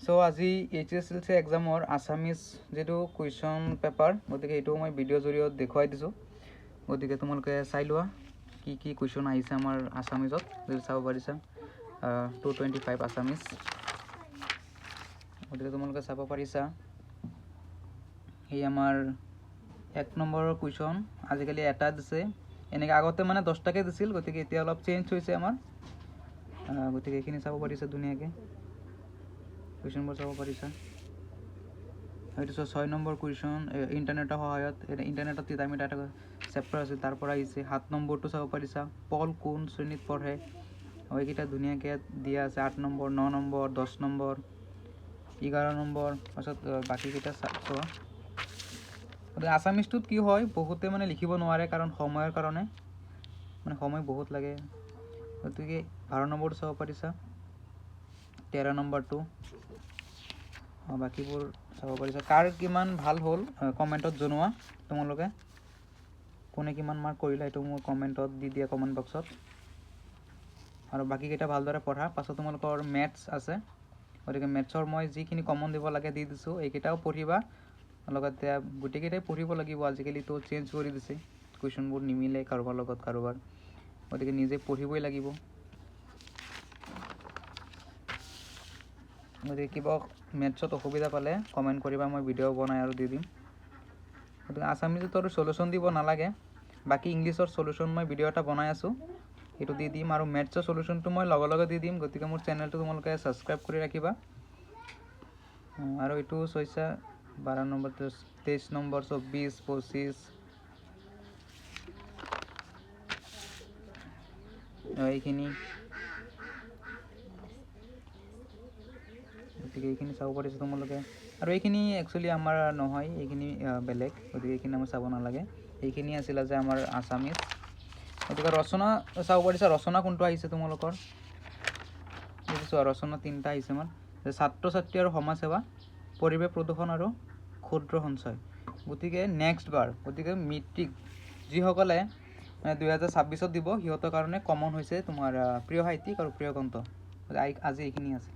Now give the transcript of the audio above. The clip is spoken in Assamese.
সো আজি HSLC এক্সামৰ আছামিজ যেটো কুৱেশ্যন পেপাৰ গতিকে এইটো মই ভিডিঅ' জৰিয়তে দেখুৱাই দিছোঁ গতিকে তোমালোকে চাই লোৱা কি কি কুৱেশ্যন আহিছে আমাৰ আছামিজত যদি চাব পাৰিছা 225 আছামিজ গতিকে তোমালোকে চাব পাৰিছা এই আমাৰ 1 নম্বৰৰ কুৱেশ্যন আজিকালি এটা দিছে এনেকৈ আগতে মানে 10টাকে দিছিল গতিকে এতিয়া অলপ চেঞ্জ হৈছে আমাৰ গতিকে এইখিনি চাব পাৰিছা ধুনীয়াকৈ কুৱেশ্যনবোৰ চাব পাৰিছা এইটো 6 নম্বৰ কুৱেশ্যন ইণ্টাৰনেটৰ সহায়ত ইণ্টাৰনেটত আমি এটা চেপ্টাৰ আছে তাৰ পৰা আহিছে 7 নম্বৰটো চাব পাৰিছা পল কোন শ্ৰেণীত পঢ়ে এইকেইটা ধুনীয়াকৈ দিয়া আছে 8 নম্বৰ 9 নম্বৰ 10 নম্বৰ 11 নম্বৰ পাছত বাকীকেইটা চোৱা গতিকে আছামিজটোত কি হয় বহুতে মানে লিখিব নোৱাৰে কাৰণ সময়ৰ কাৰণে মানে সময় বহুত লাগে গতিকে 12 নম্বৰটো চাব পাৰিছা 13 নম্বৰটো বাকিবোৰ চাব পাৰিছা কাৰ কিমান ভাল হ'ল কমেণ্টত জনোৱা তোমালোকে কোনে কিমান মাৰ্ক কৰিলা এইটো মোক কমেণ্টত দি দিয়া কমেণ্ট বক্সত আৰু বাকীকেইটা ভালদৰে পঢ়া পাছত তোমালোকৰ মেথছ আছে গতিকে মেথছৰ মই যিখিনি কমন দিব লাগে দি দিছোঁ এইকেইটাও পঢ়িবা লগতে গোটেইকেইটাই পঢ়িব লাগিব আজিকালিতো চেঞ্জ কৰি দিছে কুৱেশ্যনবোৰ নিমিলে কাৰোবাৰ লগত কাৰোবাৰ গতিকে নিজে পঢ়িবই লাগিব গতিকে কিবা মেথছত অসুবিধা পালে কমেণ্ট কৰিবা মই ভিডিঅ' বনাই আৰু দি দিম গতিকে আছামিজত আৰু সলিউশ্যন দিব নালাগে বাকী ইংলিছৰ সলিউশ্যন মই ভিডিঅ' এটা বনাই আছোঁ এইটো দি দিম আৰু মেথছৰ সলিউশ্যনটো মই লগে লগে দি দিম গতিকে মোৰ চেনেলটো তোমালোকে ছাবস্ক্ৰাইব কৰি ৰাখিবা আৰু এইটো চৈছা 12 নম্বৰ 23 নম্বৰ 24 25 এইখিনি গতিকে এইখিনি চাব পাৰিছোঁ তোমালোকে আৰু এইখিনি একচুৱেলি আমাৰ নহয় এইখিনি বেলেগ গতিকে এইখিনি আমাৰ চাব নালাগে এইখিনি আছিলে যে আমাৰ আছামিজ গতিকে ৰচনা চাব পাৰিছা ৰচনা কোনটো আহিছে তোমালোকৰ বুজিছোঁ ৰচনা 3টা আহিছে আমাৰ ছাত্ৰ ছাত্ৰী আৰু সমাজ সেৱা পৰিৱেশ প্ৰদূষণ আৰু ক্ষুদ্ৰ সঞ্চয় গতিকে নেক্সট বাৰ গতিকে মেট্ৰিক যিসকলে 2026ত দিব সিহঁতৰ কাৰণে কমন হৈছে তোমাৰ প্ৰিয় সাহিত্যিক আৰু প্ৰিয় গ্ৰন্থ আজি এইখিনি আছে